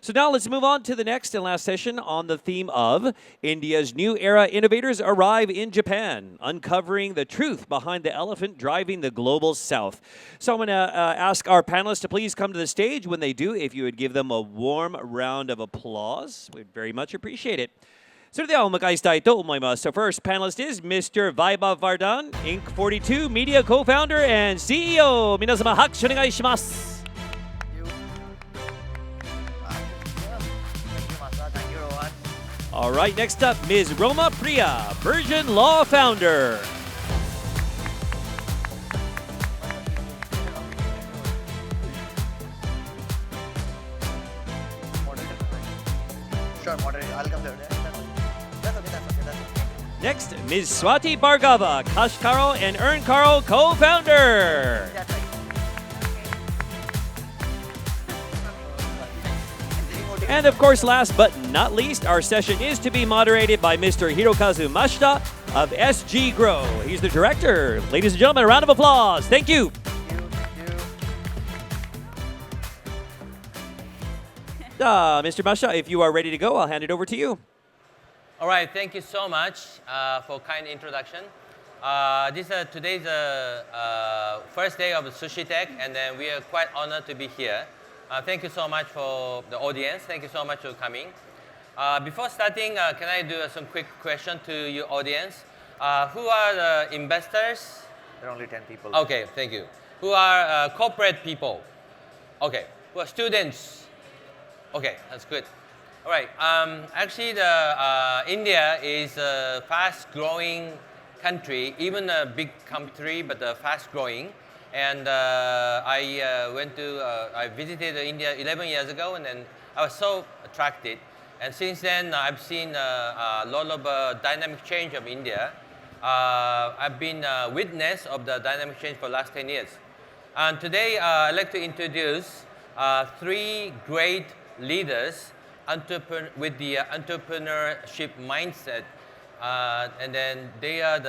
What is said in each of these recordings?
So now let's move on to the next and last session on the theme of India's new era innovators arrive in Japan, uncovering the truth behind the elephant driving the global south. So I'm going to ask our panelists to please come to the stage. When they do, if you would give them a warm round of applause, we'd very much appreciate it. それではお迎えしたいと思います. So first panelist is Mr. Vaibhav Vardhan, Inc. 42 Media Co-founder and CEO. 皆様拍手お願いします. All right, next up, Ms. Roma Priya, Virgin Law founder. Sure, moderate. I'll come there. That's okay. Next, Ms. Swati Bhargava, Kashkaro and Earnkaro co-founder. That's right. And of course, last but not least, our session is to be moderated by Mr. Hirokazu Mashita of SGgrow. He's the director. Ladies and gentlemen, a round of applause. Thank you. Mr. Mashita, if you are ready to go, I'll hand it over to you. All right, thank you so much for kind introduction. Today's first day of Sushi Tech, and then we are quite honored to be here. Thank you so much for the audience. Thank you so much for coming. Before starting, can I do some quick question to your audience? Who are the investors? There are only 10 people. Okay, thank you. Who are corporate people? Okay. Who are students? Okay, that's good. All right. Actually, India is a fast-growing country, even a big country, but fast-growing. And I visited India 11 years ago, and then I was so attracted. And since then, I've seen a lot of dynamic change of India. I've been a witness of the dynamic change for the last 10 years. And today, I'd like to introduce three great leaders with the entrepreneurship mindset. And then they are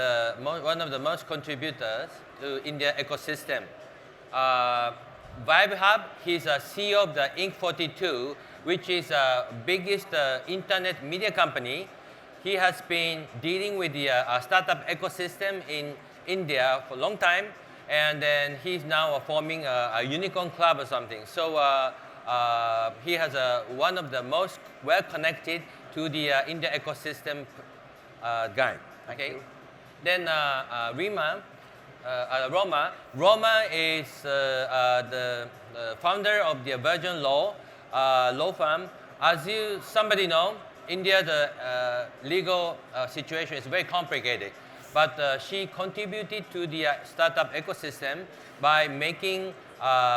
one of the most contributors to India ecosystem. Vaibhav, he's a CEO of the Inc. 42, which is the biggest internet media company. He has been dealing with the startup ecosystem in India for a long time, and then he's now forming a unicorn club or something. So he has one of the most well-connected to the India ecosystem guy. Okay. Then Roma is the founder of the Virgin Law firm. As somebody know, India the legal situation is very complicated, but she contributed to the startup ecosystem by making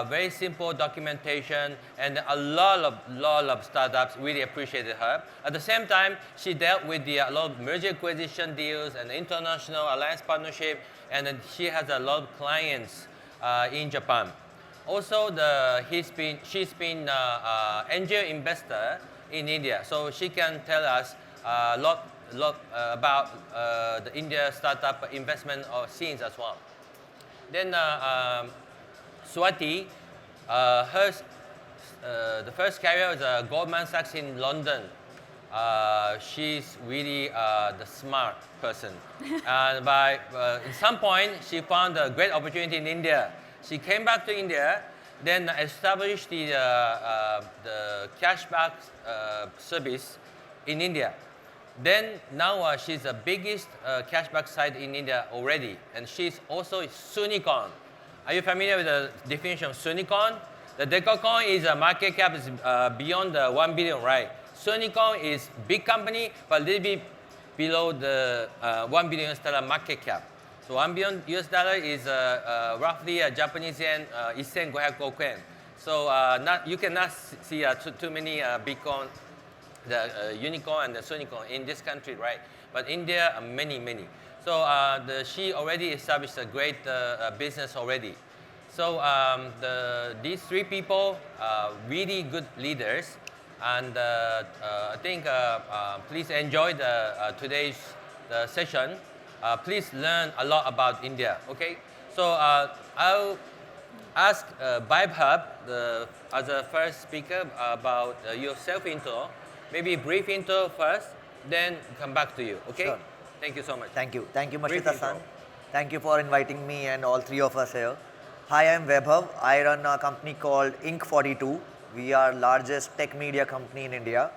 very simple documentation, and a lot of startups really appreciated her. At the same time, she dealt with a lot of merger acquisition deals and international alliance partnership, and then she has a lot of clients in Japan. Also, she's been angel investor in India, so she can tell us a lot about the India startup investment scenes as well. Then Swati, the first career was Goldman Sachs in London. She's really the smart person. And at some point, she found a great opportunity in India. She came back to India, then established the cashback service in India. Then now she's the biggest cashback site in India already, and she's also a Sunicorn. Are you familiar with the definition of Sunicorn? The decacorn is a market cap is beyond 1 billion, right? Sunicorn is big company, but a little bit below the $1 billion market cap. So $1 billion is roughly Japanese yen 1,500 oku yen. So you cannot see too many Bitcoin, the unicorn and the Sunicorn in this country, right? But India, many. So she already established a great business already. So these three people are really good leaders, and I think please enjoy today's session. Please learn a lot about India. Okay, so ask Vaibhav, as a first speaker, about your self-intro. Maybe brief intro first, then come back to you, okay? Sure. Thank you so much. Thank you. Thank you, Brief Mashita-san. intro. Thank you for inviting me and all three of us here. Hi, I'm Vaibhav. I run a company called Inc. 42. We are largest tech media company in India.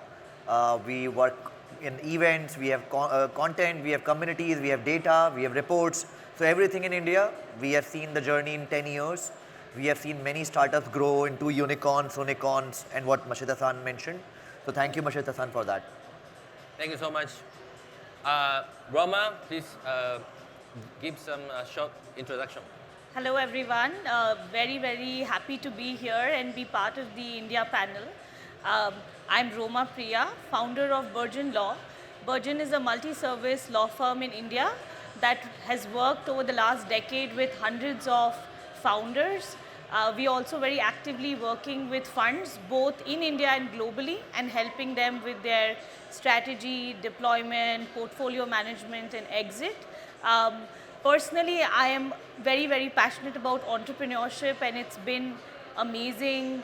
We work in events, we have content, we have communities, we have data, we have reports. So everything in India, we have seen the journey in 10 years. We have seen many startups grow into unicorns, and what Mashita-san mentioned. So thank you, Mashita-san, for that. Thank you so much. Roma, please give some short introduction. Hello everyone, very happy to be here and be part of the India panel. I'm Roma Priya, founder of Bhargava Law. Bhargava is a multi-service law firm in India that has worked over the last decade with hundreds of founders. We also very actively working with funds both in India and globally and helping them with their strategy, deployment, portfolio management and exit. Personally, I am very passionate about entrepreneurship, and it's been amazing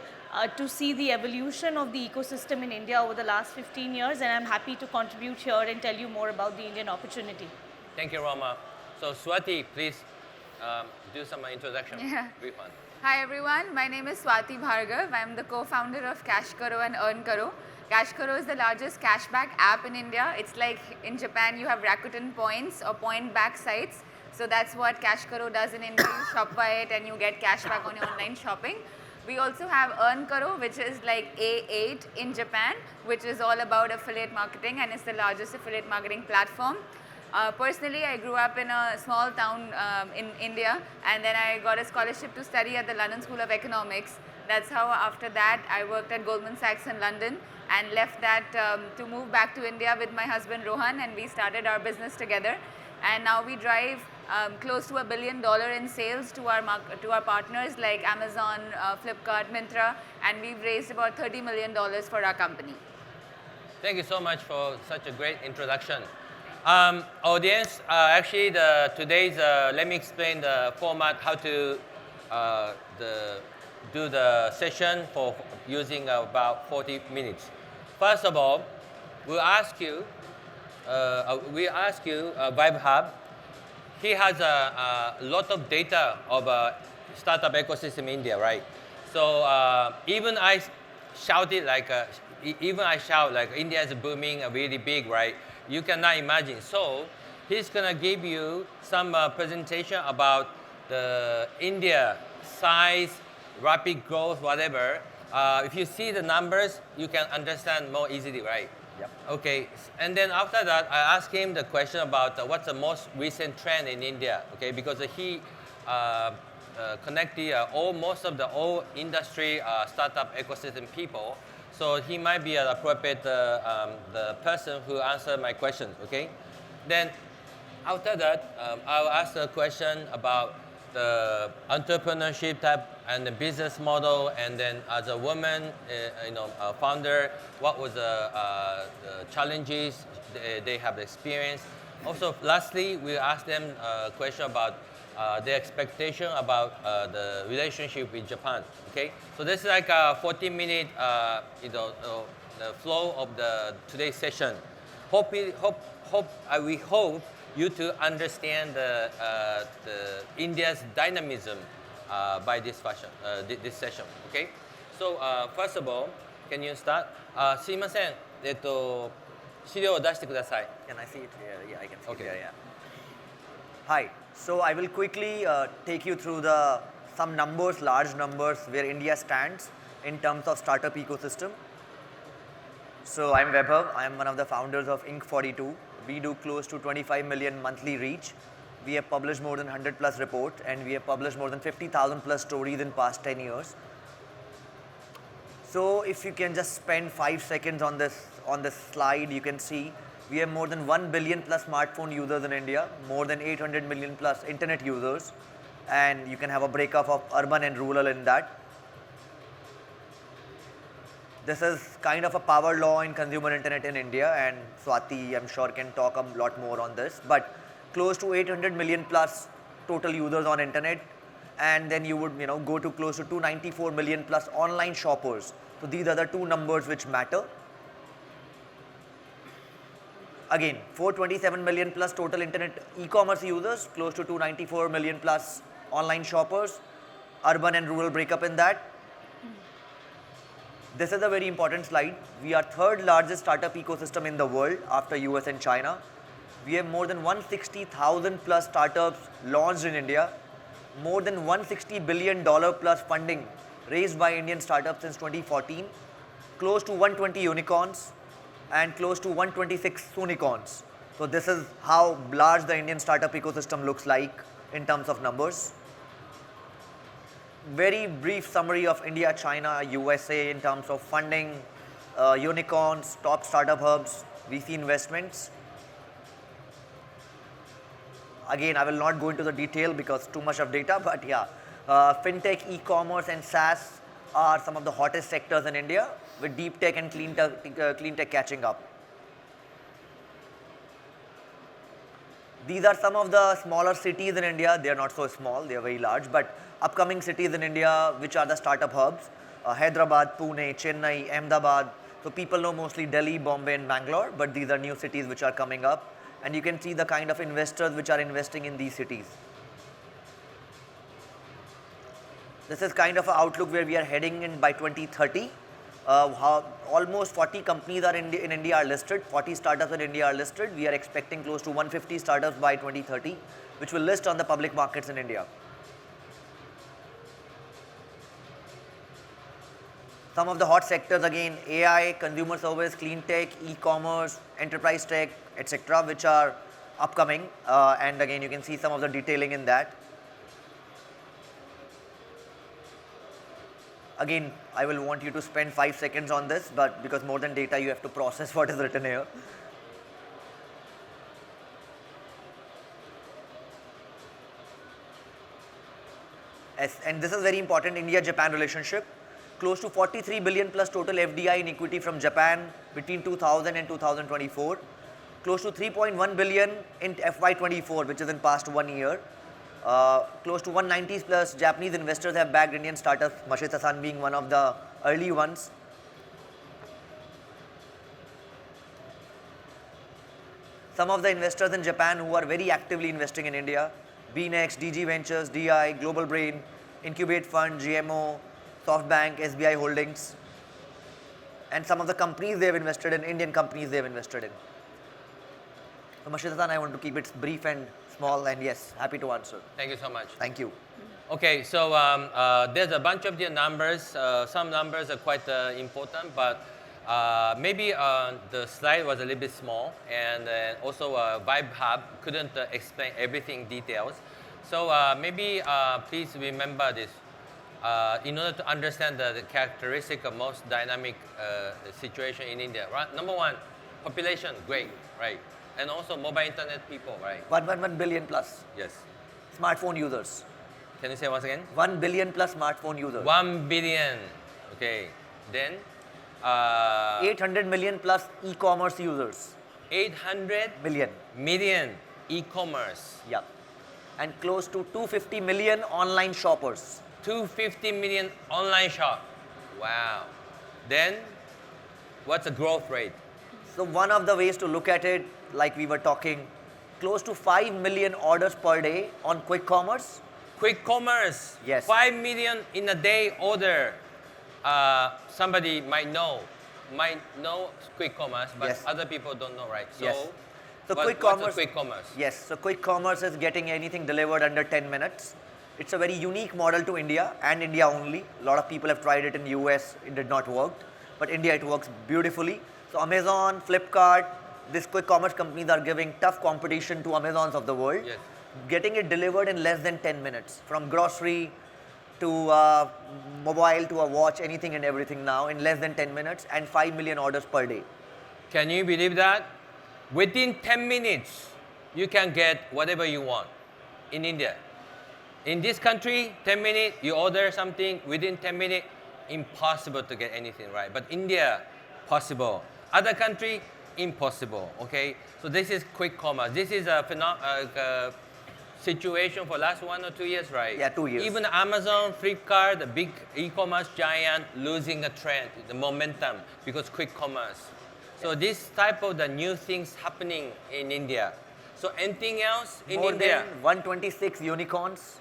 to see the evolution of the ecosystem in India over the last 15 years, and I'm happy to contribute here and tell you more about the Indian opportunity. Thank you, Roma. So Swati, please do some introduction. Yeah. Brief one. Hi everyone, my name is Swati Bhargava. I'm the co-founder of Cashkaro and Earnkaro. Cashkaro is the largest cashback app in India. It's like in Japan you have Rakuten points or point back sites. So that's what Cashkaro does in India. You shop by it and you get cashback on your online shopping. We also have Earnkaro, which is like A8 in Japan, which is all about affiliate marketing and it's the largest affiliate marketing platform. Personally, I grew up in a small town in India, and then I got a scholarship to study at the London School of Economics. That's how after that I worked at Goldman Sachs in London and left that to move back to India with my husband Rohan, and we started our business together. And now we drive close to $1 billion in sales to our partners like Amazon, Flipkart, Myntra, and we've raised about $30 million for our company. Thank you so much for such a great introduction. Audience, actually today's, let me explain the format, how to do the session for using about 40 minutes. First of all, we'll ask you, Vaibhav, he has a lot of data of startup ecosystem in India, right? So even I shout like India is booming, really big, right? You cannot imagine. So he's gonna give you some presentation about the India size, rapid growth, whatever. If you see the numbers, you can understand more easily, right? Yep. Okay, and then after that, I asked him the question about what's the most recent trend in India, okay? Because he connected most of the all industry startup ecosystem people. So he might be an appropriate the person who answered my questions, okay? Then after that, I'll ask a question about the entrepreneurship type and the business model, and then as a woman, a founder, what was the challenges they have experienced. Also, lastly, we ask them a question about their expectation about the relationship with Japan. Okay, so this is like a 40-minute, the flow of the today's session. We hope you to understand the India's dynamism by this session. Okay, so first of all, can you start? すいません、資料を出してください。Can I see it here? Yeah, I can see Okay. it here, yeah. Hi, so I will quickly take you through some numbers, large numbers, where India stands in terms of startup ecosystem. So I'm Vaibhav, I'm one of the founders of Inc. 42. We do close to 25 million monthly reach. We have published more than 100 plus reports, and we have published more than 50,000 plus stories in past 10 years. So if you can just spend 5 seconds on this slide, you can see we have more than 1 billion plus smartphone users in India, more than 800 million plus internet users, and you can have a breakup of urban and rural in that. This is kind of a power law in consumer internet in India, and Swati, I'm sure, can talk a lot more on this. But close to 800 million plus total users on internet, and then you would go to close to 294 million plus online shoppers. So these are the two numbers which matter. Again, 427 million plus total internet e-commerce users, close to 294 million plus online shoppers, urban and rural breakup in that. This is a very important slide. We are third largest startup ecosystem in the world after US and China. We have more than 160,000 plus startups launched in India, more than $160 billion plus funding raised by Indian startups since 2014, close to 120 unicorns, and close to 126 unicorns. So this is how large the Indian startup ecosystem looks like in terms of numbers. Very brief summary of India, China, USA in terms of funding, unicorns, top startup hubs, VC investments. Again, I will not go into the detail because too much of data, but yeah, fintech, e-commerce and SaaS are some of the hottest sectors in India, with deep tech and clean tech catching up. These are some of the smaller cities in India. They are not so small, they are very large, but upcoming cities in India which are the startup hubs, Hyderabad, Pune, Chennai, Ahmedabad. So people know mostly Delhi, Bombay and Bangalore, but these are new cities which are coming up, and you can see the kind of investors which are investing in these cities. This is kind of an outlook where we are heading in by 2030. How almost 40 companies are in India are listed, 40 startups in India are listed. We are expecting close to 150 startups by 2030, which will list on the public markets in India. Some of the hot sectors again, AI, consumer service, clean tech, e-commerce, enterprise tech, etc., which are upcoming. And again, you can see some of the detailing in that. Again, I will want you to spend 5 seconds on this, but because more than data, you have to process what is written here. And this is very important, India-Japan relationship. Close to 43 billion plus total FDI in equity from Japan between 2000 and 2024. Close to 3.1 billion in FY24, which is in past 1 year. Close to 190 plus Japanese investors have backed Indian startups, Mashita-san being one of the early ones. Some of the investors in Japan who are very actively investing in India, BNext, DG Ventures, DI, Global Brain, Incubate Fund, GMO, SoftBank, SBI Holdings, and some of the companies they have invested in, Indian companies they have invested in. So Mashita-san, I want to keep it brief and small, and yes, happy to answer. Thank you so much. Thank you. Okay, so there's a bunch of the numbers. Some numbers are quite important, but maybe the slide was a little bit small, and also Vaibhav couldn't explain everything details. So maybe please remember this. In order to understand the characteristic of most dynamic situation in India, right? Number one, population, great, right? And also mobile internet people, right? 1 billion plus. Yes. Smartphone users. Can you say once again? 1 billion plus smartphone users. 1 billion. Okay. Then 800 million plus e-commerce users. 800 million e-commerce. Yeah. And close to 250 million online shoppers. 250 million online shop. Wow. Then what's the growth rate? So one of the ways to look at it, like we were talking, close to 5 million orders per day on quick commerce. Quick commerce. Yes. 5 million in a day order. Somebody might know quick commerce, but Yes. other people don't know, right? So, Yes. So what's a quick commerce? Yes. So quick commerce is getting anything delivered under 10 minutes. It's a very unique model to India and India only. A lot of people have tried it in US. It did not work, but India it works beautifully. So Amazon, Flipkart, these quick commerce companies are giving tough competition to Amazons of the world. Yes. Getting it delivered in less than 10 minutes, from grocery to mobile to a watch, anything and everything now in less than 10 minutes, and 5 million orders per day. Can you believe that? Within 10 minutes, you can get whatever you want in India. In this country, 10 minutes, you order something, within 10 minutes, impossible to get anything right. But India, possible. Other country, impossible, okay? So this is quick commerce. This is a situation for last 1 or 2 years, right? Yeah, 2 years. Even Amazon, Flipkart, the big e-commerce giant, losing a trend, the momentum because quick commerce. So this type of the new things happening in India. So anything else in More India? than 126 unicorns.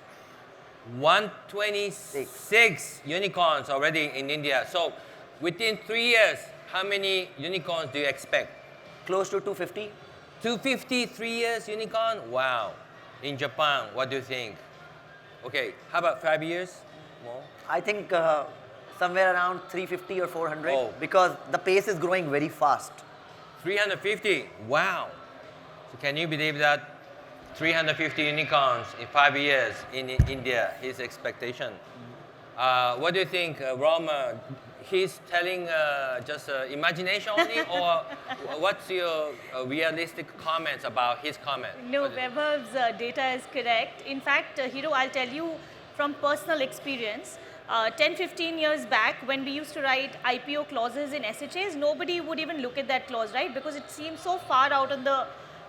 126 unicorns already in India. So within 3 years, how many unicorns do you expect? Close to 250. 250, 3 years unicorn? Wow. In Japan, what do you think? Okay, how about 5 years? More? I think somewhere around 350 or 400 Oh. because the pace is growing very fast. 350. Wow. So can you believe that 350 unicorns in 5 years in India, his expectation? What do you think, Roma? He's telling just imagination only, or what's your realistic comments about his comment? No, Vaibhav's data is correct. In fact, Hiro, I'll tell you from personal experience, 10, 15 years back when we used to write IPO clauses in SHAs, nobody would even look at that clause, right? Because it seems so far out on the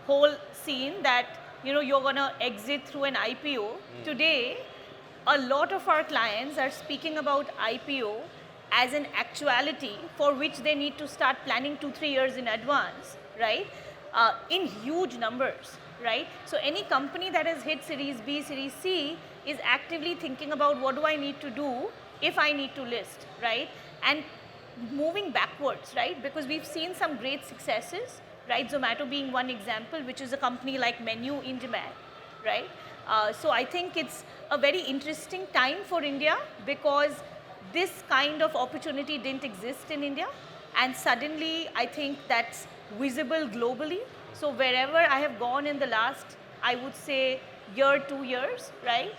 whole scene that, you're going to exit through an IPO. Today, a lot of our clients are speaking about IPO as an actuality for which they need to start planning 2-3 years in advance, right? In huge numbers, right? So any company that has hit Series B, Series C is actively thinking about what do I need to do if I need to list, right? And moving backwards, right? Because we've seen some great successes, right? Zomato being one example, which is a company like Menu in Japan, right? So I think it's a very interesting time for India because this kind of opportunity didn't exist in India, and suddenly I think that's visible globally. So wherever I have gone in the last, I would say, year, 2 years, right?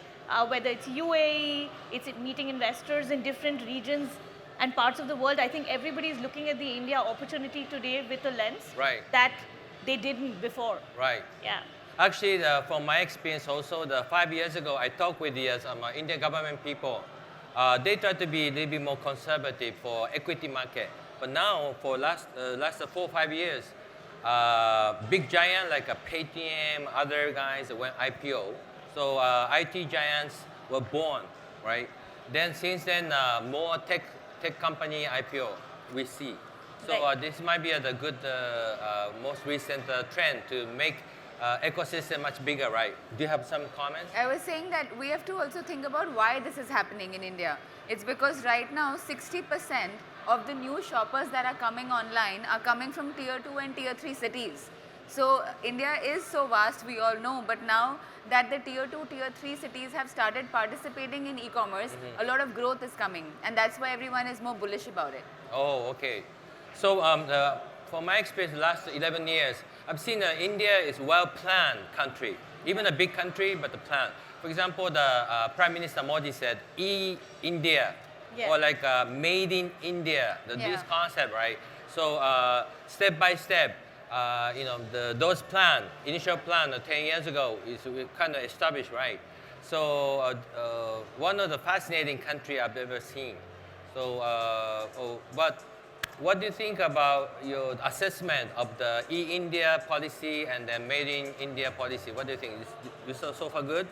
Whether it's UAE, it's meeting investors in different regions and parts of the world, I think everybody is looking at the India opportunity today with a lens Right. that they didn't before. Right. Yeah. Actually, from my experience also, 5 years ago, I talked with the Indian government people. They try to be a little bit more conservative for equity market. But now, for last 4 or 5 years, big giant like a Paytm, other guys went IPO. So IT giants were born, right? Then since then, more tech company IPO we see. So Right. this might be the good, most recent trend to make ecosystem much bigger, right? Do you have some comments? I was saying that we have to also think about why this is happening in India. It's because right now 60% of the new shoppers that are coming online are coming from tier 2 and tier 3 cities. So India is so vast, we all know, but now that the tier 2, tier 3 cities have started participating in e-commerce, a lot of growth is coming, and that's why everyone is more bullish about it. Oh, okay. So from my experience, the last 11 years, I've seen India is well-planned country, even a big country, but the plan. For example, the Prime Minister Modi said, India, Yeah. or like made in India, this Yeah. concept, right? So step by step, those plan, initial plan 10 years ago is kind of established, right? So one of the fascinating country I've ever seen. So, but what do you think about your assessment of the e-India policy and the Made in India policy? What do you think? Is so far good?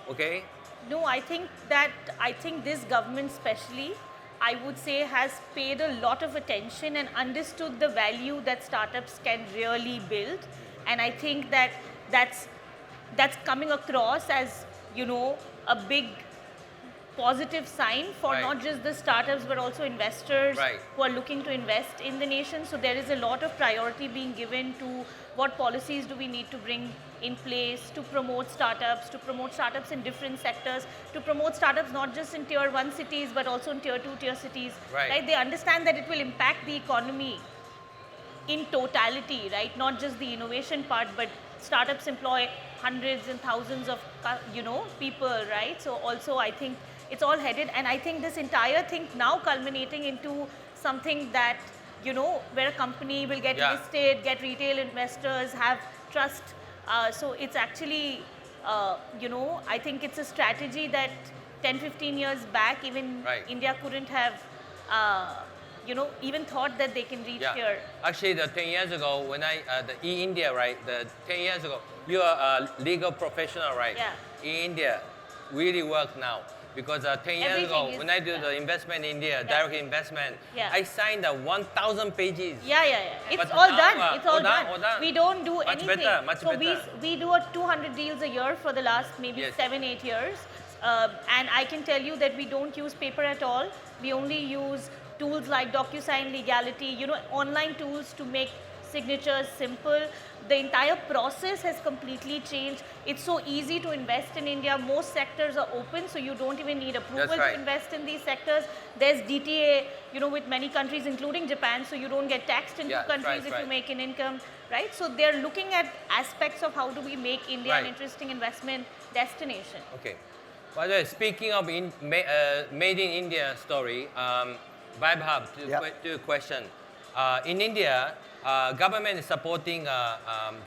Okay? No, I think this government especially, I would say, has paid a lot of attention and understood the value that startups can really build. And I think that's coming across as, a big positive sign for Right. not just the startups but also investors Right. who are looking to invest in the nation. So there is a lot of priority being given to what policies do we need to bring in place to promote startups in different sectors, to promote startups not just in tier 1 cities but also in tier 2 tier cities. Right. They understand that it will impact the economy in totality, right? Not just the innovation part, but startups employ hundreds and thousands of people, right? So also I think it's all headed, and I think this entire thing now culminating into something that where a company will get Yeah. listed, get retail investors, have trust. So it's actually I think it's a strategy that 10-15 years back even Right. India couldn't have even thought that they can reach here. Actually, 10 years ago, when the e-India, right, 10 years ago, you are a legal professional, right? Yeah. in India really work now. Because 10 years Everything ago, is- when I do yeah. the investment in India, Yeah. direct investment, Yeah. I signed 1,000 pages. Yeah. It's But all now, done. It's all done. all done. We don't do Much anything. better, much so better. we do a 200 deals a year for the last maybe Yes. 7-8 years. And I can tell you that we don't use paper at all. We only use tools like DocuSign, Legality, online tools to make signatures simple. The entire process has completely changed. It's so easy to invest in India. Most sectors are open, so you don't even need approval right. to invest in these sectors. There's DTA, with many countries, including Japan, so you don't get taxed in Yeah, two countries right, if right. you make an income, right? So they're looking at aspects of how do we make India an Right. interesting investment destination. Okay. By the way, speaking of made in India story, Vaibhav, to a question. In India, government is supporting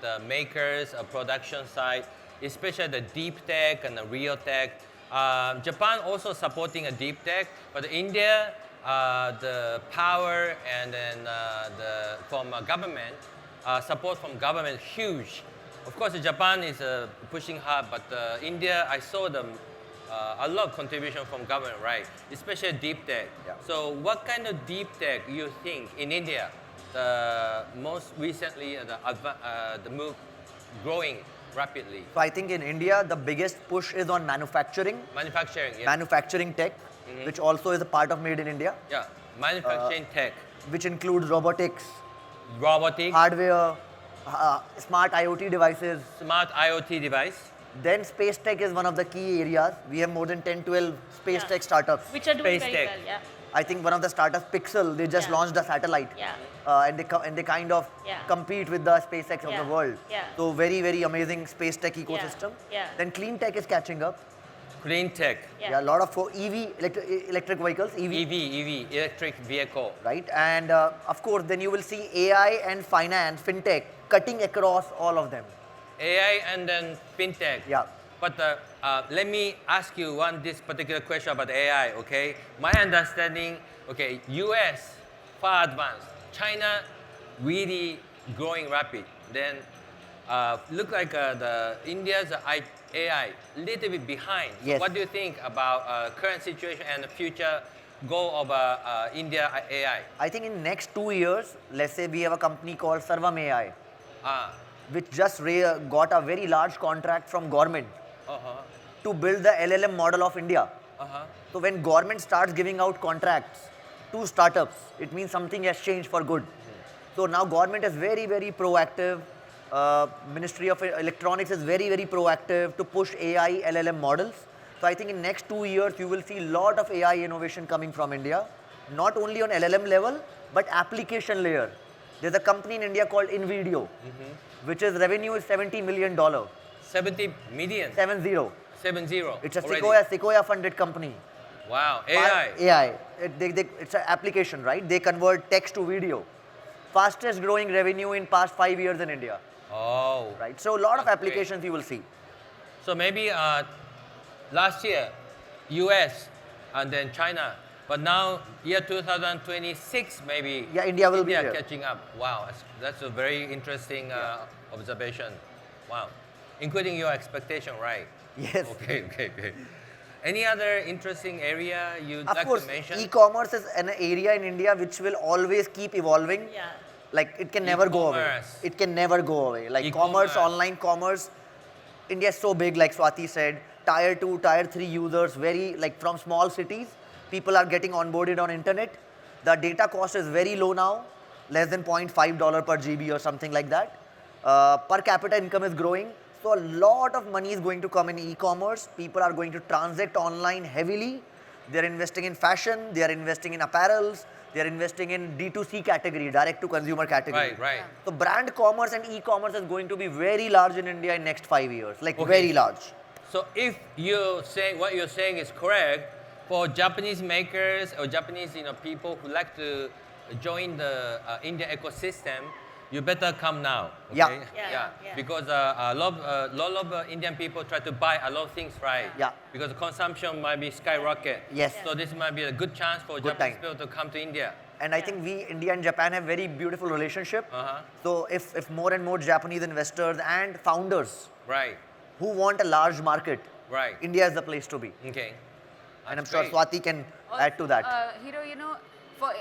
the makers of production side, especially the deep tech and the real tech. Japan also supporting a deep tech, but India, the power and then from government, support from government huge. Of course, Japan is pushing hard, but India, I saw them a lot of contribution from government, right? Especially deep tech. Yeah. So, what kind of deep tech you think in India, the most recently the move growing rapidly? So I think in India, the biggest push is on manufacturing, Manufacturing, yeah. manufacturing tech, which also is a part of Made in India, Yeah, manufacturing tech, which includes robotics, robotics, hardware, smart IoT devices. smart IoT device, Then space tech is one of the key areas. We have more than 10, 12 space Yeah. tech startups. Which are doing Space very tech. well, yeah. I think one of the startups, Pixel, they just Yeah. launched a satellite. Yeah. And they kind of Yeah. compete with the SpaceX of Yeah. the world. Yeah. So very, very amazing space tech ecosystem. Yeah. Then clean tech is catching up. clean tech, Yeah, a lot of EV, electric vehicles, EV, electric vehicle. right? And of course, then you will see AI and finance, fintech, cutting across all of them. AI and then fintech. Yeah. But let me ask you this particular question about AI, okay? My understanding, okay, US far advanced, China really growing rapid. Then look like the India's AI little bit behind. So Yes. what do you think about current situation and the future goal of India AI? I think in next 2 years, let's say we have a company called Sarvam AI, Ah, which just got a very large contract from government uh-huh, to build the LLM model of India. uh-huh. So when government starts giving out contracts to startups, it means something has changed for good. So now government is very, very proactive. Ministry of Electronics is very, very proactive to push AI LLM models. So I think in next 2 years, you will see a lot of AI innovation coming from India, not only on LLM level, but application layer. There's a company in India called InVideo, which is revenue is $70 million, 70 million, 70. 70. It's a already. Sequoia funded company. Wow, AI. AI. It's an application, right? They convert text to video. Fastest growing revenue in past 5 years in India, Oh, right? So a lot of That's great. applications you will see. so maybe last year, US and then China, but now year 2026 maybe Yeah, India will be there. catching up. Wow, that's a very interesting observation. Wow, including your expectation, right? Yes. Okay. Any other interesting area you'd Of like course, to mention? e-commerce is an area in India which will always keep evolving. Yeah. Like it can never go away. E-commerce. It can never go away. Like E-commerce. commerce, online commerce, India is so big, like Swati said, tier 2, tier 3 users, very like from small cities, people are getting onboarded on internet. The data cost is very low now, less than $0.5 per GB or something like that. Per capita income is growing. So a lot of money is going to come in e-commerce. People are going to transact online heavily. They're investing in fashion, they are investing in apparels, they are investing in D2C category, direct to consumer category. Right. So brand commerce and e-commerce is going to be very large in India in next 5 years, like Okay. very large. So if you say what you're saying is correct, for Japanese makers or Japanese people who like to join the India ecosystem, you better come now. Okay? Yeah. Yeah. Because a lot of Indian people try to buy a lot of things, right? Yeah. Because the consumption might be skyrocket. Yes. So this might be a good chance for Good Japanese time. people to come to India. And I think India and Japan have very beautiful relationship. Uh-huh. So if more and more Japanese investors and founders Right. who want a large market Right. India is the place to be. Okay. And I'm That's sure great. Swati can add to that. Hiro, for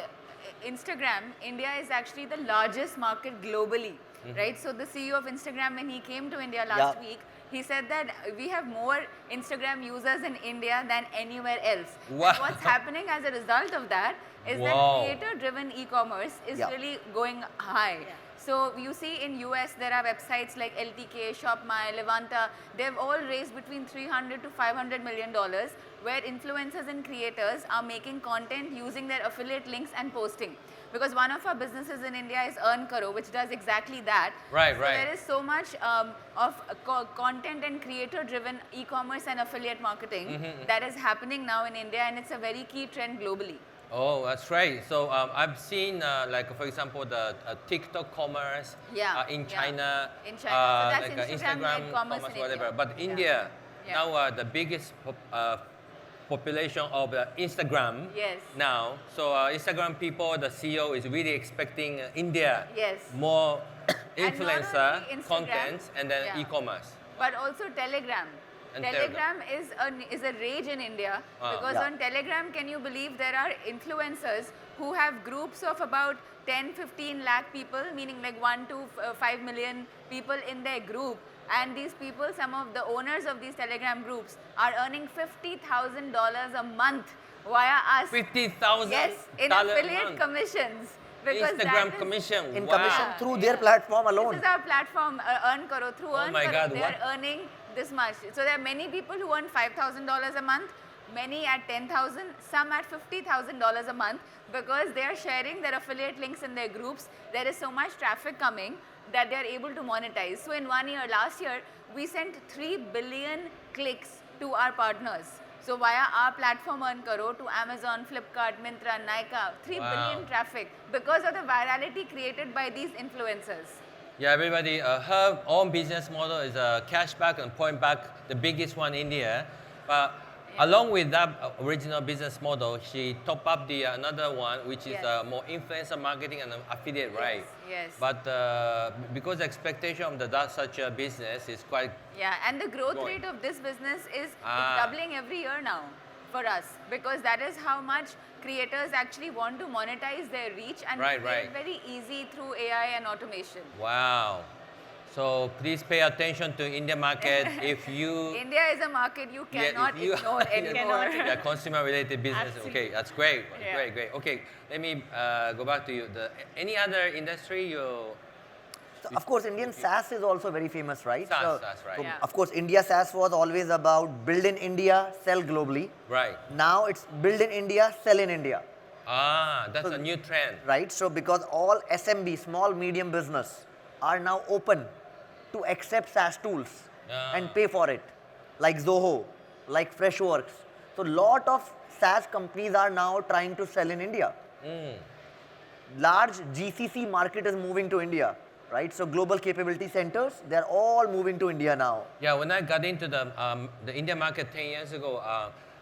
Instagram, India is actually the largest market globally, right? So the CEO of Instagram, when he came to India last week, he said that we have more Instagram users in India than anywhere else. Wow. And what's happening as a result of that is that creator-driven e-commerce is really going high. So you see in US there are websites like LTK, ShopMy, Levanta. They've all raised between $300 to $500 million, where influencers and creators are making content using their affiliate links and posting. Because one of our businesses in India is Karo, which does exactly that. Right, so right. There is so much of content and creator-driven e-commerce and affiliate marketing that is happening now in India, and it's a very key trend globally. Oh, that's right. So I've seen, like for example, the TikTok commerce in China. In China. So like that's Instagram-led commerce in whatever. India. But India, now the biggest population of Instagram now. So Instagram people, the CEO is really expecting India more influencer content and then e-commerce. But also Telegram. Telegram is a rage in India because on Telegram, can you believe there are influencers who have groups of about 10-15 lakh people, meaning like 1 to 5 million people in their group. And these people, some of the owners of these Telegram groups are earning $50,000 a month via us. 50,000 Yes, in affiliate commissions. Because Instagram commission. In commission through their platform alone. This is our platform, Earn Karo. Through Earn Karo, they are earning this much. So there are many people who earn $5,000 a month, many at $10,000, some at $50,000 a month, because they are sharing their affiliate links in their groups. There is so much traffic coming that they are able to monetize. So in 1 year, last year, we sent 3 billion clicks to our partners. So via our platform Earn Karo to Amazon, Flipkart, Myntra, Nykaa, 3 billion traffic because of the virality created by these influencers. Yeah, everybody, her own business model is a cashback and point back, the biggest one in India. But along with that original business model, she top up the another one, which is more influencer marketing and affiliate, right? Yes. But because the expectation of such a business is quite and the growth rate of this business is it's doubling every year now for us, because that is how much creators actually want to monetize their reach and make it very easy through AI and automation. Wow. So please pay attention to India market. If you India is a market you cannot ignore anymore. Consumer related business. Absolutely. Okay, that's great. Great. Okay, let me go back to you. Any other industry you? So of course, Indian SaaS is also very famous, right? SaaS, right. So of course, India SaaS was always about build in India, sell globally. Right. Now it's build in India, sell in India. That's a new trend. Right. So because all SMB, small medium business, are now open to accept SaaS tools and pay for it, like Zoho, like Freshworks. So lot of SaaS companies are now trying to sell in India. Large GCC market is moving to India, right? So global capability centers, they're all moving to India now. Yeah, when I got into the India market 10 years ago,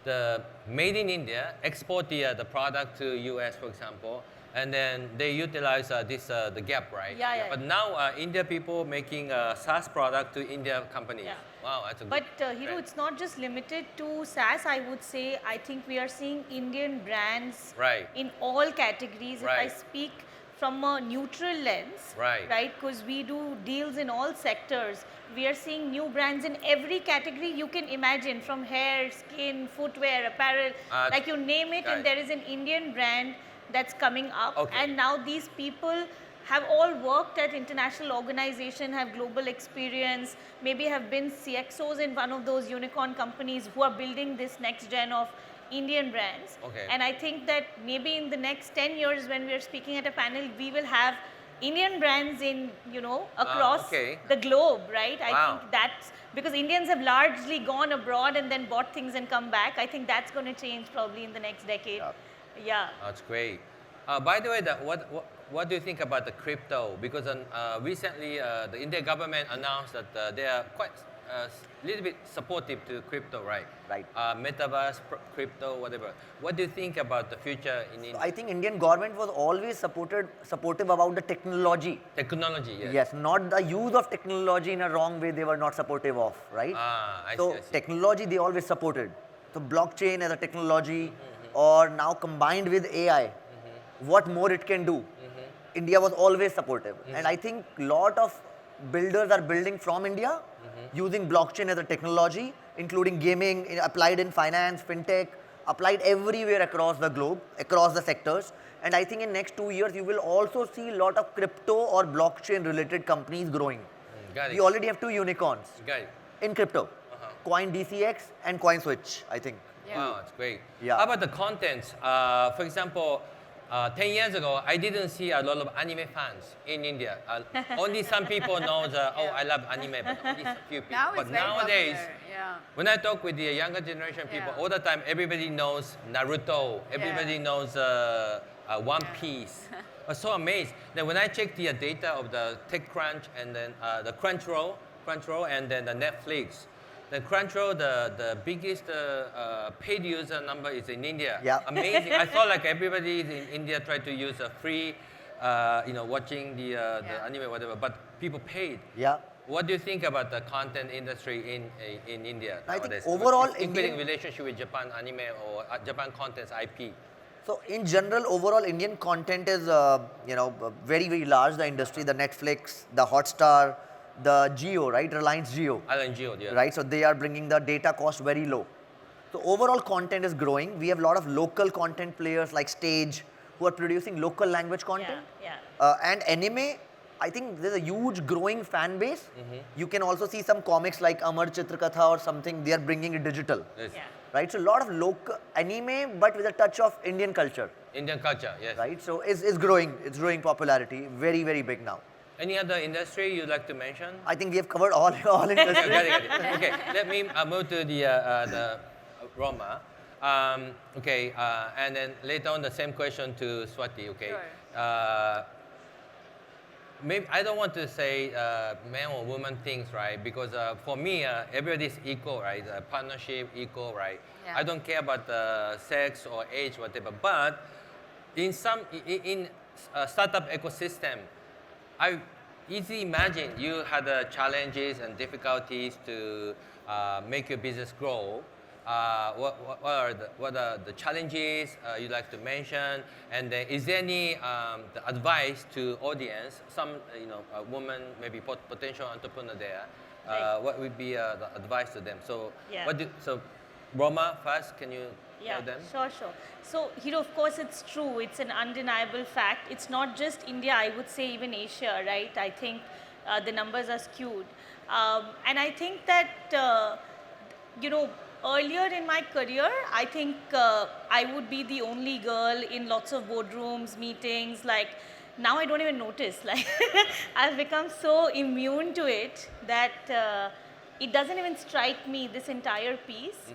the made in India export the product to US, for example, and then they utilize the gap, right? But now India people making a SaaS product to India companies. Wow, that's a good Hiro, it's not just limited to SaaS, I would say. I think we are seeing Indian brands in all categories. If I speak from a neutral lens, right? Because we do deals in all sectors. We are seeing new brands in every category you can imagine, from hair, skin, footwear, apparel, like you name it, and there is an Indian brand that's coming up. And now these people have all worked at international organization, have global experience, maybe have been CXOs in one of those unicorn companies who are building this next gen of Indian brands. And I think that maybe in the next 10 years when we are speaking at a panel, we will have Indian brands in, across the globe, right? I think that's because Indians have largely gone abroad and then bought things and come back. I think that's going to change probably in the next decade. That's great. By the way, what do you think about the crypto? Because recently the Indian government announced that they are quite little bit supportive to crypto, right? Right. Metaverse, crypto, whatever. What do you think about the future in India? I think Indian government was always supportive about the technology. Technology, yes. Yes, not the use of technology in a wrong way they were not supportive of, right? I So see. technology they always supported. So blockchain as a technology or now combined with AI, what more it can do. India was always supportive. And I think lot of builders are building from India using blockchain as a technology, including gaming, applied in finance, fintech, applied everywhere across the globe, across the sectors. And I think in next 2 years, you will also see a lot of crypto or blockchain related companies growing. Got We it. already have 2 unicorns Got it. in crypto, Coin DCX and Coin Switch, I think. Yeah. Wow, it's great. Yeah. How about the contents? For example, 10 years ago, I didn't see a lot of anime fans in India. Only some people know oh, I love anime, but only a few people. Now but it's very nowadays, popular. Yeah. when I talk with the younger generation people, Yeah. all the time, everybody knows Naruto, everybody knows One Yeah. Piece. I was so amazed that when I checked the data of the TechCrunch and then the Crunchyroll and then the Netflix, the Crunchyroll, the biggest paid user number is in India. Yeah. Amazing. I thought like everybody in India tried to use a free, watching the Yeah. anime, whatever, but people paid. Yeah. What do you think about the content industry in India I think nowadays? overall including Indian- relationship with Japan anime or Japan contents IP. So in general, overall Indian content is, very, very large, the industry, the Netflix, the Hotstar, the Geo, right? Reliance Geo. Island Geo, yeah. Right? So they are bringing the data cost very low. So overall content is growing. We have a lot of local content players like Stage who are producing local language content. Yeah. And anime, I think there's a huge growing fan base. You can also see some comics like Amar Chitrakatha or something, they are bringing it digital. Yes. Yeah. Right? So a lot of local anime but with a touch of Indian culture. Indian culture, yes. Right? So it's growing. It's growing popularity. Very, very big now. Any other industry you'd like to mention? I think we have covered all Okay, industries. got it. Okay, let me move to the Roma. And then later on the same question to Swati. Okay. Sure. Maybe I don't want to say man or woman things, right? Because for me, everybody's equal, right? Partnership equal, right? Yeah. I don't care about sex or age, whatever. But in startup ecosystem, I easily imagine you had challenges and difficulties to make your business grow. What are the challenges you'd like to mention? And is there any the advice to audience? Some a woman, maybe potential entrepreneur there. Right. What would be the advice to them? So Yeah. so Roma first, can you Yeah, tell them? sure. So, Hiro, of course, it's true. It's an undeniable fact. It's not just India, I would say even Asia, right? I think the numbers are skewed. And I think that, earlier in my career, I think I would be the only girl in lots of boardrooms, meetings. Like, now I don't even notice. Like, I've become so immune to it that it doesn't even strike me, this entire piece.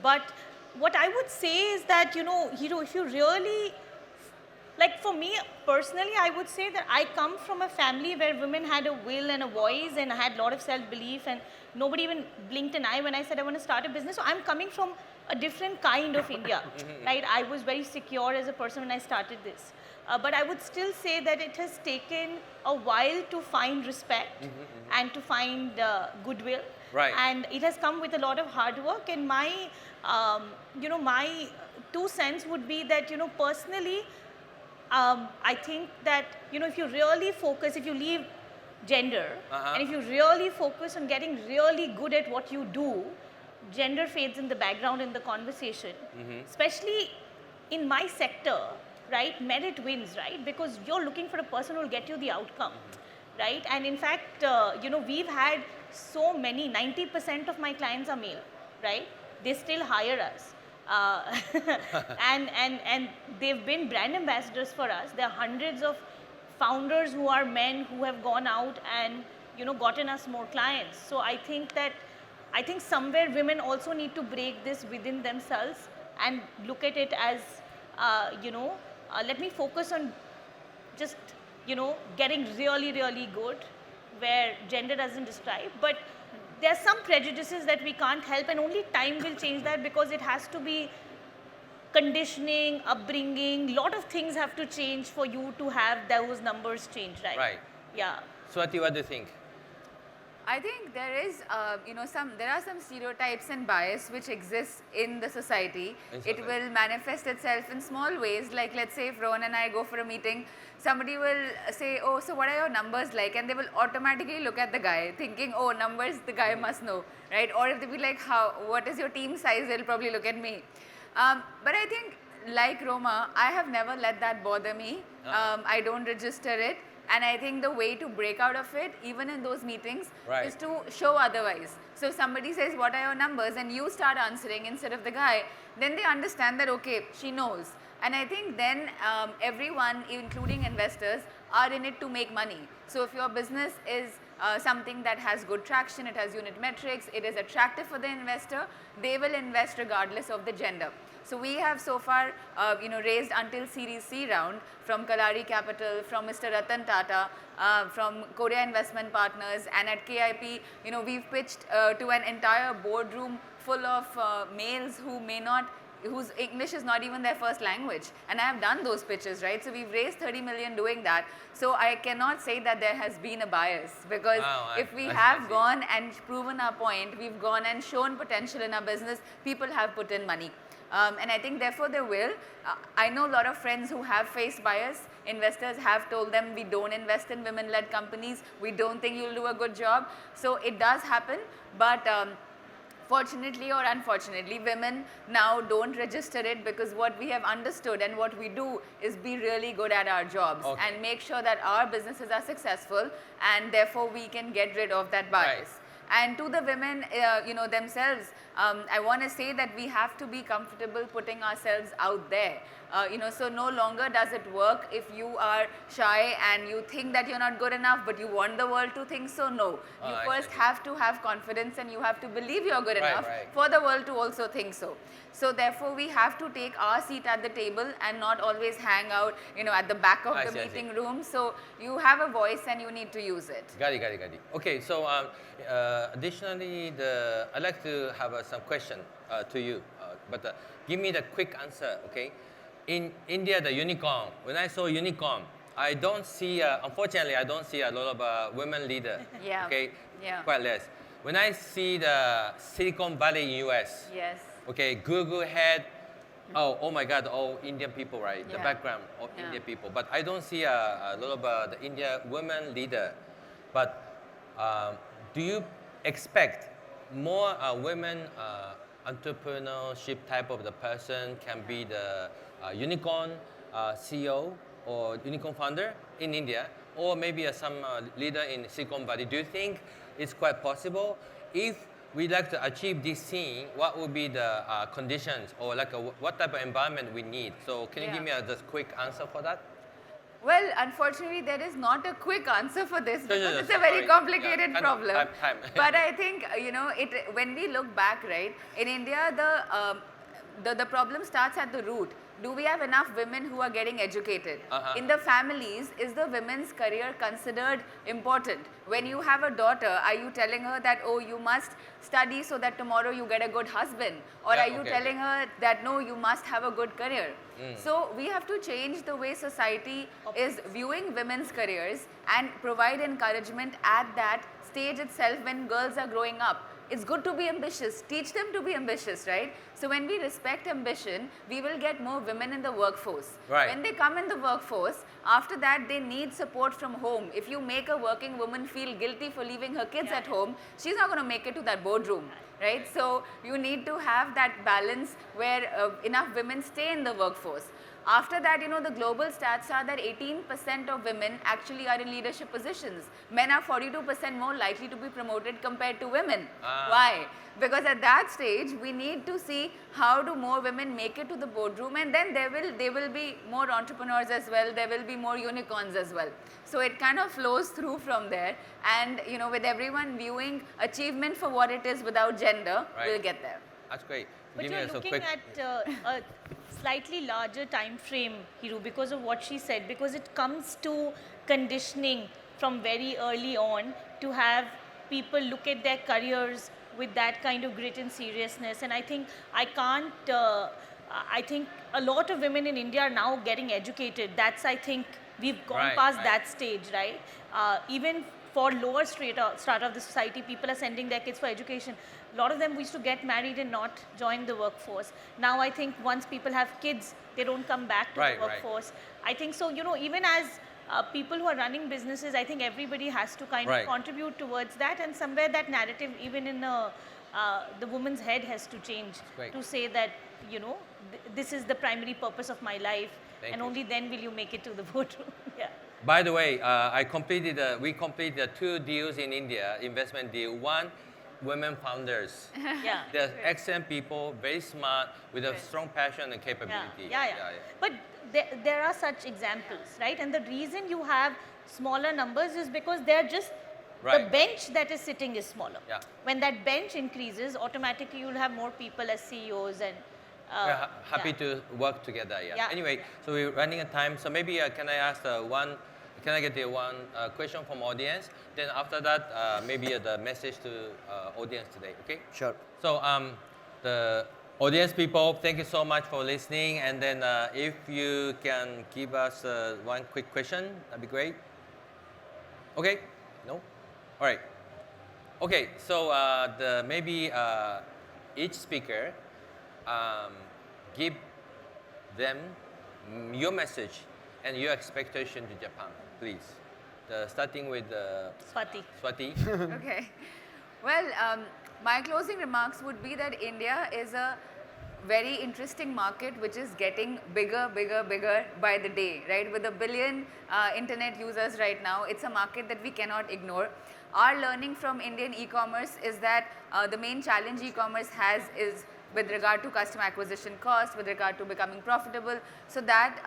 But what I would say is that, Hiro, if you really, like for me personally, I would say that I come from a family where women had a will and a voice and had a lot of self-belief, and nobody even blinked an eye when I said I want to start a business. So I'm coming from a different kind of India, right? I was very secure as a person when I started this. But I would still say that it has taken a while to find respect and to find goodwill. Right. And it has come with a lot of hard work. And my, my 2 cents would be that, personally, I think that, if you really focus, if you leave gender, and if you really focus on getting really good at what you do, gender fades in the background in the conversation, especially in my sector, right? Merit wins, right? Because you're looking for a person who will get you the outcome, right? And in fact, we've had so many, 90% of my clients are male, right? They still hire us. And they've been brand ambassadors for us. There are hundreds of founders who are men who have gone out and, gotten us more clients. So I think somewhere women also need to break this within themselves and look at it as, let me focus on just, getting really, really good where gender doesn't describe. But there are some prejudices that we can't help, and only time will change that, because it has to be conditioning, upbringing, lot of things have to change for you to have those numbers change, right? Right. Yeah. Swati, what do you think? I think there is, there are some stereotypes and bias which exists in the society. It will manifest itself in small ways. Like, let's say if Rohan and I go for a meeting, somebody will say, oh, so what are your numbers like? And they will automatically look at the guy thinking, oh, numbers, the guy must know, right? Or if they be like, what is your team size? They'll probably look at me. But I think, like Roma, I have never let that bother me. I don't register it. And I think the way to break out of it, even in those meetings, is to show otherwise. So if somebody says, what are your numbers? And you start answering instead of the guy, then they understand that, okay, she knows. And I think then everyone, including investors, are in it to make money. So if your business is something that has good traction, it has unit metrics, it is attractive for the investor, they will invest regardless of the gender. So we have so far, raised until Series C round from Kalari Capital, from Mr. Ratan Tata, from Korea Investment Partners, and at KIP, we've pitched to an entire boardroom full of males whose English is not even their first language. And I have done those pitches, right? So we've raised 30 million doing that. So I cannot say that there has been a bias, because if we have gone and proven our point, we've gone and shown potential in our business, people have put in money. And I think therefore they will. I know a lot of friends who have faced bias. Investors have told them, we don't invest in women-led companies. We don't think you'll do a good job. So it does happen. But fortunately or unfortunately, women now don't register it, because what we have understood and what we do is be really good at our jobs and make sure that our businesses are successful, and therefore we can get rid of that bias. And to the women, themselves, I want to say that we have to be comfortable putting ourselves out there. So no longer does it work if you are shy and you think that you're not good enough, but you want the world to think so. No, you first have to have confidence, and you have to believe you're good enough for the world to also think so. So therefore, we have to take our seat at the table and not always hang out, at the back of the meeting room. So you have a voice and you need to use it. Got it. Okay, so additionally, I'd like to have some question to you, but give me the quick answer, okay? In India, the unicorn, when I saw unicorn, I don't see, unfortunately, I don't see a lot of women leader. Yeah. Okay. Yeah. Quite less. When I see the Silicon Valley in US. Yes. Okay, Google had, oh my God, all Indian people, right? The background of Indian people. But I don't see a lot of the India women leader. But do you expect more women entrepreneurship type of the person can be the unicorn CEO or unicorn founder in India, or maybe some leader in Silicon Valley? Do you think it's quite possible? If we like to achieve this thing, what would be the conditions, or like what type of environment we need? So can you give me a just quick answer for that? Well, unfortunately, there is not a quick answer for this, because it's a very complicated problem. But I think, when we look back, right, in India, the problem starts at the root. Do we have enough women who are getting educated? In the families, is the women's career considered important? When you have a daughter, are you telling her that, oh, you must study so that tomorrow you get a good husband? Or are you telling her that, no, you must have a good career? So we have to change the way society is viewing women's careers and provide encouragement at that stage itself when girls are growing up. It's good to be ambitious. Teach them to be ambitious, right? So when we respect ambition, we will get more women in the workforce. When they come in the workforce, after that, they need support from home. If you make a working woman feel guilty for leaving her kids at home, she's not going to make it to that boardroom, right? So you need to have that balance where enough women stay in the workforce. After that, the global stats are that 18% of women actually are in leadership positions. Men are 42% more likely to be promoted compared to women. Why? Because at that stage, we need to see how do more women make it to the boardroom, and then there will be more entrepreneurs as well. There will be more unicorns as well. So it kind of flows through from there. And with everyone viewing achievement for what it is without gender, we'll get there. That's great. But you're looking at a slightly larger time frame, Hiru, because of what she said, because it comes to conditioning from very early on to have people look at their careers with that kind of grit and seriousness. And I think I think a lot of women in India are now getting educated. That's, I think, we've gone past that stage, right? Even for lower strata of the society, people are sending their kids for education. A lot of them used to get married and not join the workforce. Now I think once people have kids, they don't come back to the workforce. I think so, you know, even as people who are running businesses, I think everybody has to kind of contribute towards that, and somewhere that narrative, even in the woman's head, has to change to say that, you know, this is the primary purpose of my life, and only then will you make it to the boardroom. Yeah. By the way, we completed 2 deals in India, investment deal. One, women founders. Yeah. They're excellent people, very smart, with a strong passion and capability. Yeah. But there are such examples, right? And the reason you have smaller numbers is because they're just, the bench that is sitting is smaller. Yeah. When that bench increases, automatically you'll have more people as CEOs and we're happy to work together. Yeah. Anyway, so we're running out of time. So maybe can I ask can I get the one question from audience? Then after that, maybe the message to audience today. Okay. Sure. So the audience people, thank you so much for listening. And then if you can give us one quick question, that'd be great. Okay. No. All right. Okay. So maybe each speaker. Give them your message and your expectation to Japan, please. Starting with Swati. Swati. Okay. Well, my closing remarks would be that India is a very interesting market which is getting bigger by the day, right? With 1 billion internet users right now, it's a market that we cannot ignore. Our learning from Indian e-commerce is that the main challenge e-commerce has is with regard to customer acquisition cost, with regard to becoming profitable. So that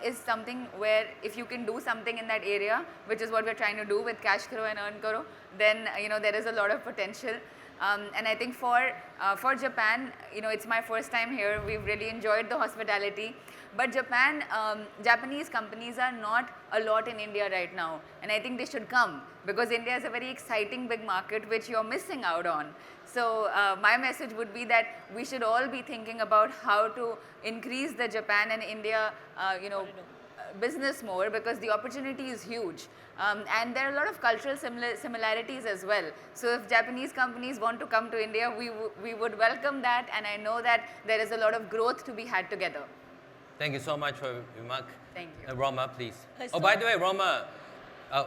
is something where if you can do something in that area, which is what we're trying to do with Cash Karo and Earn Karo, then you know there is a lot of potential. And I think for Japan, you know, it's my first time here. We've really enjoyed the hospitality. But Japanese companies are not a lot in India right now. And I think they should come because India is a very exciting big market which you're missing out on. So my message would be that we should all be thinking about how to increase the Japan and India, you know, business more because the opportunity is huge. And there are a lot of cultural similarities as well. So if Japanese companies want to come to India, we would welcome that, and I know that there is a lot of growth to be had together. Thank you so much for your remark. Thank you. Roma, please. Oh, by the way, Roma,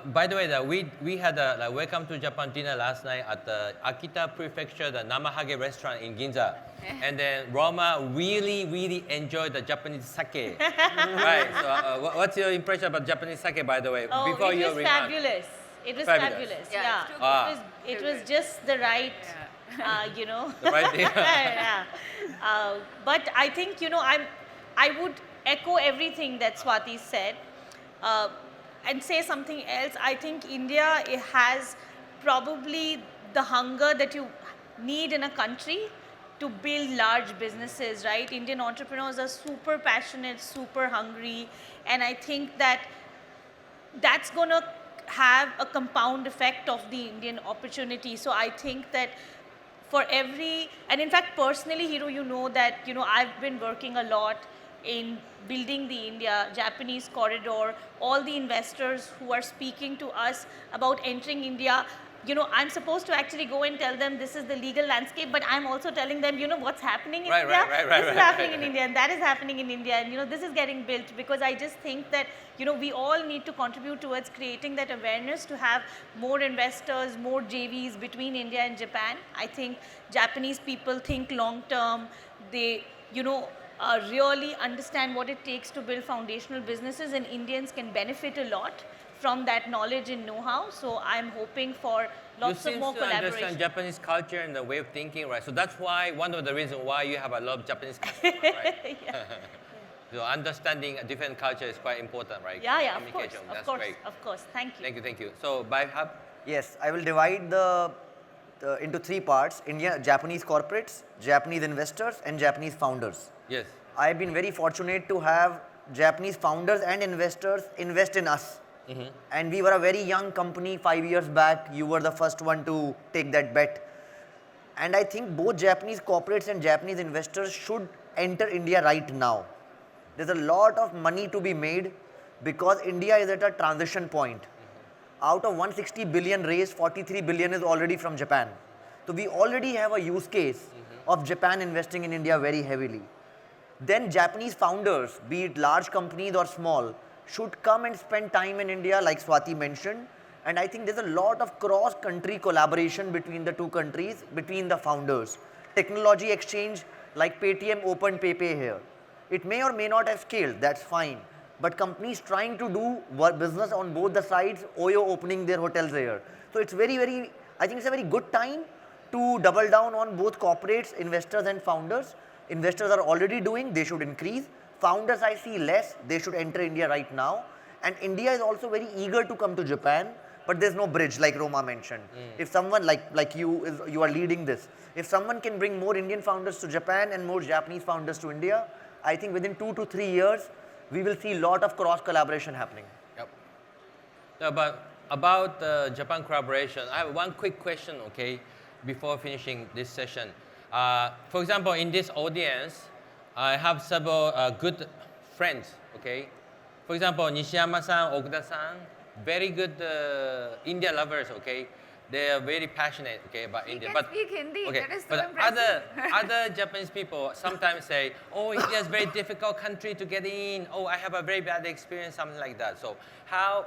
by the way, we had a welcome to Japan dinner last night at the Akita Prefecture, the Namahage restaurant in Ginza. And then Roma really enjoyed the Japanese sake. Right. So what's your impression about Japanese sake, by the way? Oh, before it was your fabulous. It was fabulous. Yeah. It was just the right, you know. The right thing. Yeah. But I think, you know, I would echo everything that Swati said. And say something else. I think India has probably the hunger that you need in a country to build large businesses, right? Indian entrepreneurs are super passionate, super hungry, and I think that that's going to have a compound effect of the Indian opportunity. So I think that for and in fact, personally, Hiro, you know that, you know, I've been working a lot in building the India-Japanese corridor, all the investors who are speaking to us about entering India, you know, I'm supposed to actually go and tell them this is the legal landscape, but I'm also telling them, you know, what's happening in India. This is happening in India, and that is happening in India, and, you know, this is getting built, because I just think that, you know, we all need to contribute towards creating that awareness to have more investors, more JVs between India and Japan. I think Japanese people think long term. They, you know, really understand what it takes to build foundational businesses, and Indians can benefit a lot from that knowledge and know-how. So I'm hoping for lots of more collaboration. You understand Japanese culture and the way of thinking, right? So that's why, one of the reasons why you have a lot of Japanese customers, right? So understanding a different culture is quite important, right? Yeah, Communication, of course, of course. Thank you. Thank you. So, Vaibhav? Yes, I will divide into 3 parts: Japanese corporates, Japanese investors, and Japanese founders. Yes. I've been very fortunate to have Japanese founders and investors invest in us. And we were a very young company 5 years back. You were the first one to take that bet. And I think both Japanese corporates and Japanese investors should enter India right now. There's a lot of money to be made because India is at a transition point. Out of 160 billion raised, 43 billion is already from Japan. So we already have a use case of Japan investing in India very heavily. Then Japanese founders, be it large companies or small, should come and spend time in India like Swati mentioned. And I think there's a lot of cross-country collaboration between the two countries, between the founders. Technology exchange like Paytm opened PayPay here. It may or may not have scaled, that's fine. But companies trying to do business on both the sides, Oyo opening their hotels here. So it's I think it's a very good time to double down on both corporates, investors and founders. Investors are already doing, they should increase. Founders I see less, they should enter India right now. And India is also very eager to come to Japan, but there's no bridge like Roma mentioned. If someone like you are leading this, if someone can bring more Indian founders to Japan and more Japanese founders to India, I think within 2 to 3 years, we will see a lot of cross collaboration happening. Yep. Now, but about Japan collaboration, I have one quick question, okay, before finishing this session. For example, in this audience, I have several good friends, okay? For example, Nishiyama-san, Okuda-san, very good India lovers, okay? They are very passionate, okay, about He India. can speak Hindi, okay, that is so but impressive. other Japanese people sometimes say, oh, India is a very difficult country to get in. Oh, I have a very bad experience, something like that. So how,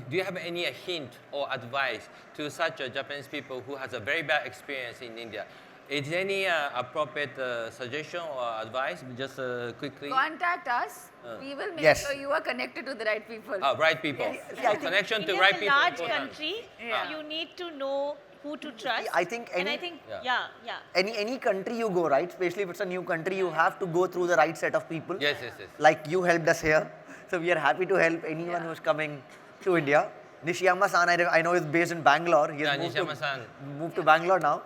do you have any hint or advice to such Japanese people who has a very bad experience in India? Is there any appropriate suggestion or advice? Just quickly. Contact us. We will make Yes. sure you are connected to the right people. Right people. Yes. Connection to India right is a people. large important. country. Yeah. You need to know who to trust. I think and any- I think, Yeah. yeah. Any country you go, right, especially if it's a new country, you have to go through the right set of people. Yes. Like you helped us here. So we are happy to help anyone who's coming to India. Nishiyama-san, I know is based in Bangalore. He has Yeah, Nishiyama-san. moved to Bangalore now.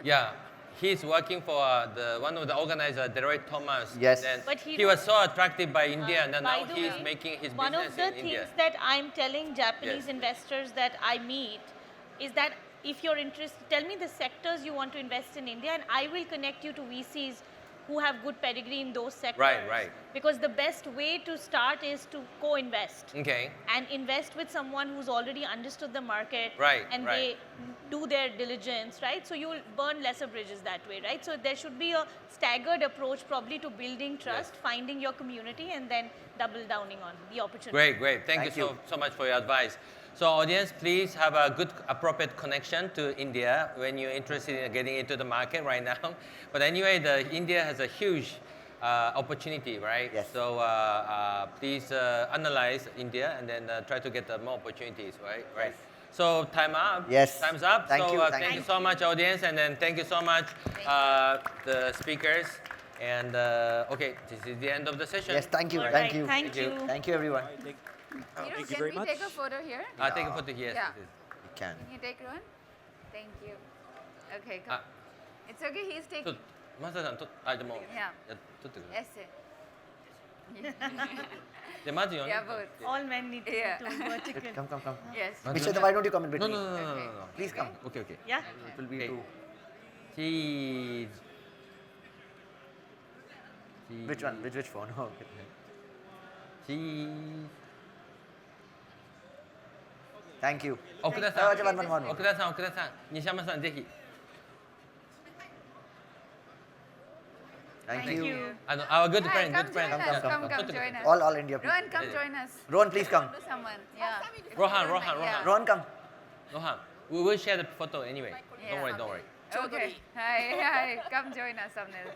Yeah. He's working for one of the organizers, Deloitte Thomas. Yes. Then But he was so attracted by India, and then By now the he's way, making his one business of the in things India. that I'm telling Japanese Yes. investors that I meet is that if you're interested, tell me the sectors you want to invest in India, and I will connect you to VCs who have good pedigree in those sectors. Right. Because the best way to start is to co-invest. Okay. And invest with someone who's already understood the market. Right, And right. they do their diligence, right? So you'll burn lesser bridges that way, right? So there should be a staggered approach probably to building trust, finding your community, and then double downing on the opportunity. Great. Thank you so much for your advice. So audience, please have a good, appropriate connection to India when you're interested in getting into the market right now. But anyway, India has a huge opportunity, right? Yes. So please analyze India and then try to get more opportunities, right? Yes. So time up. Yes. Time's up. Thank so you, thank thank you. you so much, audience, and then thank you so much, the speakers. And okay, this is the end of the session. Yes, thank you. All Thank right, you. Thank you. Thank you, everyone. Oh, Can very we much. take a photo here? Take a photo here. Yeah. You can. Can you take one? Thank you. Okay, Ah. come. It's okay, he's ちょ taking. マサさん、でも、 Yeah. 撮ってください。 Essay. で、まず読んで Yeah, both. All men need to Yeah. go vertical. Come. Yes. Mishita, why don't you come in No, between? no. Please come. Okay. Yeah. It will be Okay. too. Cheese. Which one? Which phone? Oh, okay. Cheese. Thank you. 奥田さん、 One. 奥田さん、西山さん、ぜひ。 Thank Thank you. you. Our good Hi, friend, come good friend. join us. Come撮ってください join us. All India people. Rohan, come join us. Rohan, please come. To someone. Yeah. Rohan. Yeah. Rohan, come. Rohan, we will share the photo anyway. Yeah. Don't worry. Okay. Hi. Come join us, Samnil.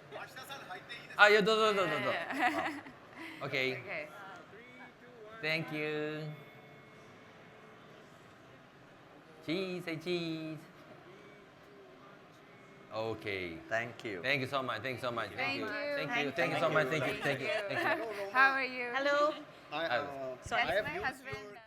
あ、いや、どうぞ。 Yeah. Okay. Okay. Thank you. Cheese, say cheese. Okay. Thank you. Thank you so much. Thank you. Thank you Thank so much. Thank you. How are you? Hello. Uh, That's my husband.